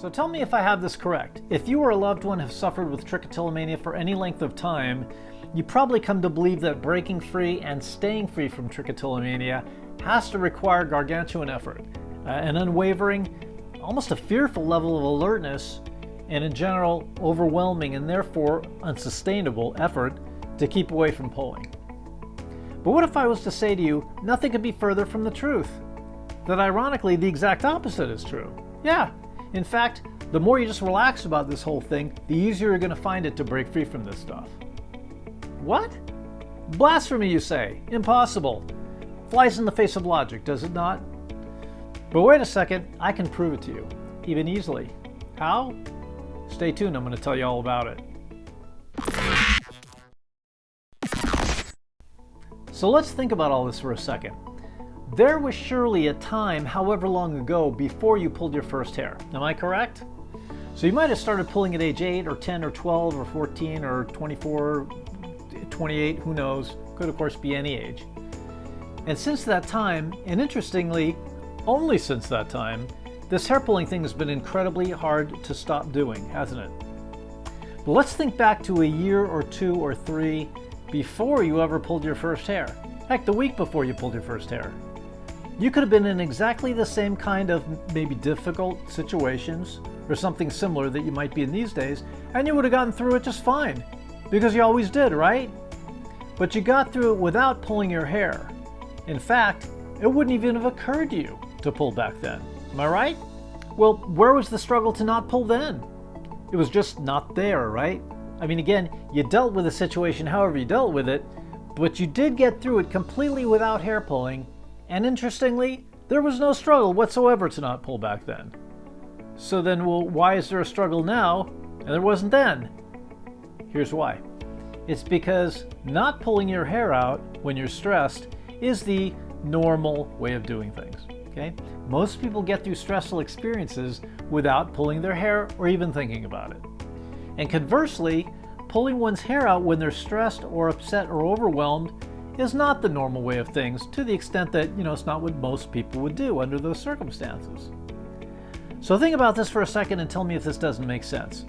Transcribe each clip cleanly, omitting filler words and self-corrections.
So tell me if I have this correct. If you or a loved one have suffered with trichotillomania for any length of time, you probably come to believe that breaking free and staying free from trichotillomania has to require gargantuan effort, an unwavering, almost a fearful level of alertness, and in general, overwhelming and therefore unsustainable effort to keep away from pulling. But what if I was to say to you, nothing could be further from the truth? That ironically, the exact opposite is true. Yeah. In fact, the more you just relax about this whole thing, the easier you're going to find it to break free from this stuff. What? Blasphemy, you say? Impossible. Flies in the face of logic, does it not? But wait a second, I can prove it to you, even easily. How? Stay tuned, I'm going to tell you all about it. So let's think about all this for a second. There was surely a time, however long ago, before you pulled your first hair. Am I correct? So you might have started pulling at age 8 or 10 or 12 or 14 or 24, 28, who knows? Could of course be any age. And since that time, and interestingly, only since that time, this hair pulling thing has been incredibly hard to stop doing, hasn't it? But let's think back to a year or 2 or 3 before you ever pulled your first hair. Heck, the week before you pulled your first hair. You could have been in exactly the same kind of maybe difficult situations or something similar that you might be in these days, and you would have gotten through it just fine, because you always did, right? But you got through it without pulling your hair. In fact, it wouldn't even have occurred to you to pull back then. Am I right? Well, where was the struggle to not pull then? It was just not there, right? I mean, again, you dealt with the situation however you dealt with it, but you did get through it completely without hair pulling. And interestingly, there was no struggle whatsoever to not pull back then. So then, well, why is there a struggle now and there wasn't then? Here's why. It's because not pulling your hair out when you're stressed is the normal way of doing things, okay? Most people get through stressful experiences without pulling their hair or even thinking about it. And conversely, pulling one's hair out when they're stressed or upset or overwhelmed is not the normal way of things, to the extent that, it's not what most people would do under those circumstances. So think about this for a second and tell me if this doesn't make sense.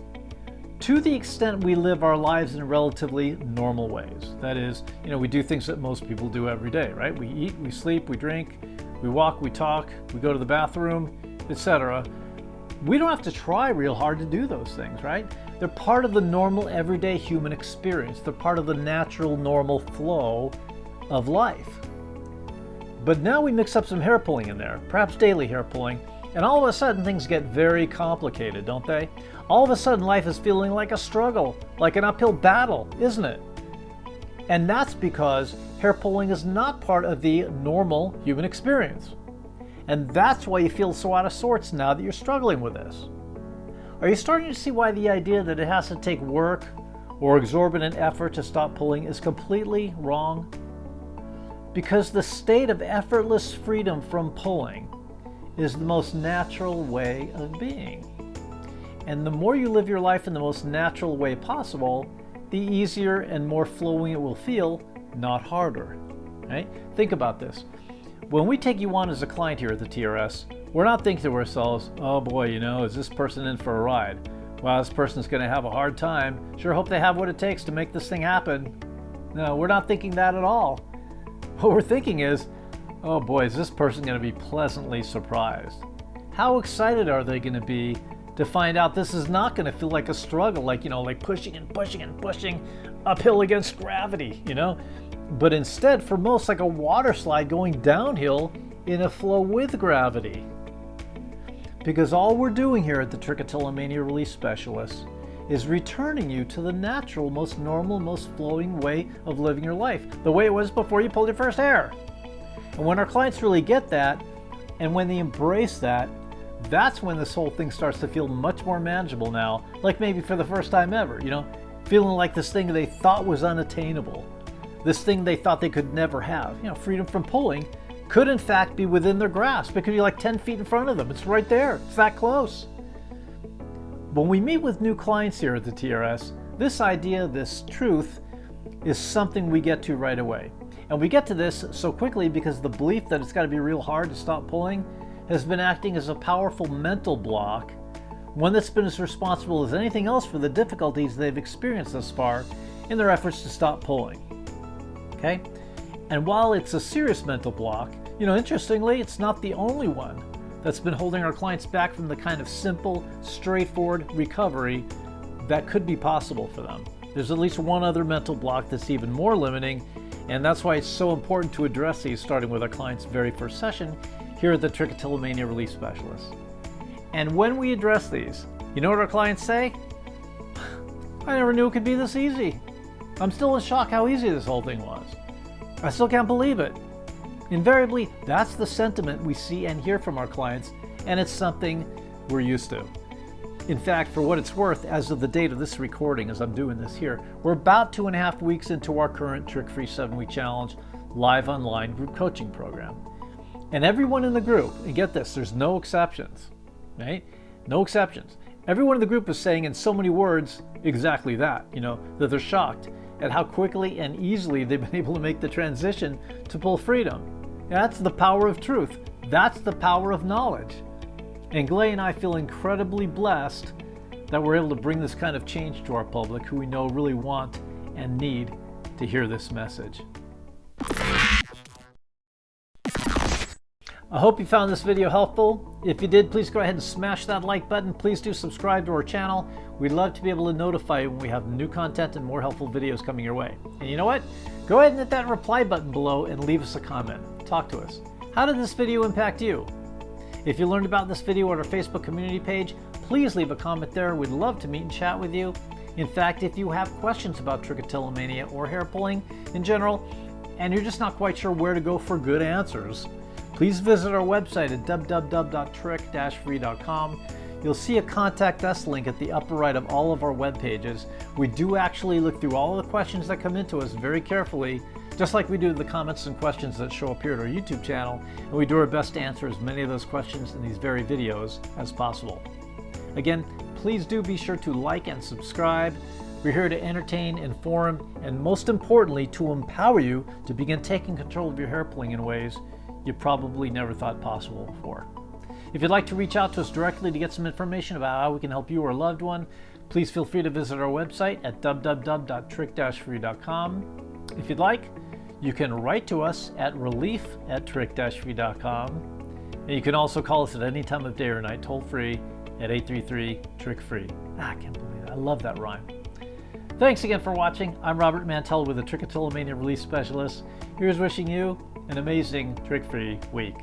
To the extent we live our lives in relatively normal ways, that is, we do things that most people do every day, right? We eat, we sleep, we drink, we walk, we talk, we go to the bathroom, etc. We don't have to try real hard to do those things, right? They're part of the normal everyday human experience. They're part of the natural normal flow of life. But now we mix up some hair pulling in there, perhaps daily hair pulling, and all of a sudden things get very complicated, don't they? All of a sudden life is feeling like a struggle, like an uphill battle, isn't it? And that's because hair pulling is not part of the normal human experience. And that's why you feel so out of sorts now that you're struggling with this. Are you starting to see why the idea that it has to take work or exorbitant effort to stop pulling is completely wrong? Because the state of effortless freedom from pulling is the most natural way of being. And the more you live your life in the most natural way possible, the easier and more flowing it will feel, not harder. Right? Think about this. When we take you on as a client here at the TRS, we're not thinking to ourselves, oh boy, is this person in for a ride? Wow, this person's going to have a hard time. Sure hope they have what it takes to make this thing happen. No, we're not thinking that at all. What we're thinking is, oh boy, is this person going to be pleasantly surprised? How excited are they going to be to find out this is not going to feel like a struggle, like pushing and pushing and pushing uphill against gravity, But instead, for most, like a water slide going downhill in a flow with gravity. Because all we're doing here at the Trichotillomania Release Specialists is returning you to the natural, most normal, most flowing way of living your life, the way it was before you pulled your first hair. And when our clients really get that, and when they embrace that, that's when this whole thing starts to feel much more manageable now, like maybe for the first time ever, feeling like this thing they thought was unattainable, this thing they thought they could never have. Freedom from pulling could in fact be within their grasp. It could be like 10 feet in front of them. It's right there. It's that close. When we meet with new clients here at the TRS, this idea, this truth, is something we get to right away. And we get to this so quickly because the belief that it's got to be real hard to stop pulling has been acting as a powerful mental block one that's been as responsible as anything else for the difficulties they've experienced thus far in their efforts to stop pulling. Okay? And while it's a serious mental block, interestingly, it's not the only one that's been holding our clients back from the kind of simple, straightforward recovery that could be possible for them. There's at least one other mental block that's even more limiting, and that's why it's so important to address these starting with our client's very first session here at the Trichotillomania Relief Specialist. And when we address these, you know what our clients say? I never knew it could be this easy. I'm still in shock how easy this whole thing was. I still can't believe it. Invariably, that's the sentiment we see and hear from our clients, and it's something we're used to. In fact, for what it's worth, as of the date of this recording, as I'm doing this here, we're about 2.5 weeks into our current Trick-Free 7-Week Challenge live online group coaching program. And everyone in the group, and get this, there's no exceptions, right? No exceptions. Everyone in the group is saying in so many words exactly that, that they're shocked at how quickly and easily they've been able to make the transition to pull freedom. That's the power of truth. That's the power of knowledge. And Glay and I feel incredibly blessed that we're able to bring this kind of change to our public who we know really want and need to hear this message. I hope you found this video helpful. If you did, please go ahead and smash that like button. Please do subscribe to our channel. We'd love to be able to notify you when we have new content and more helpful videos coming your way. And you know what? Go ahead and hit that reply button below and leave us a comment. Talk to us. How did this video impact you? If you learned about this video on our Facebook community page, please leave a comment there. We'd love to meet and chat with you. In fact, if you have questions about trichotillomania or hair pulling in general, and you're just not quite sure where to go for good answers, please visit our website at www.trick-free.com. You'll see a Contact Us link at the upper right of all of our web pages. We do actually look through all of the questions that come into us very carefully, just like we do the comments and questions that show up here at our YouTube channel, and we do our best to answer as many of those questions in these very videos as possible. Again, please do be sure to like and subscribe. We're here to entertain, inform, and most importantly, to empower you to begin taking control of your hair pulling in ways you probably never thought possible before. If you'd like to reach out to us directly to get some information about how we can help you or a loved one, please feel free to visit our website at www.trick-free.com. If you'd like, you can write to us at relief@trick-free.com. And you can also call us at any time of day or night, toll free at 833-TRICK-FREE. I can't believe it. I love that rhyme. Thanks again for watching. I'm Robert Mantell with the Trichotillomania Relief Specialist. Here's wishing you an amazing trick-free week.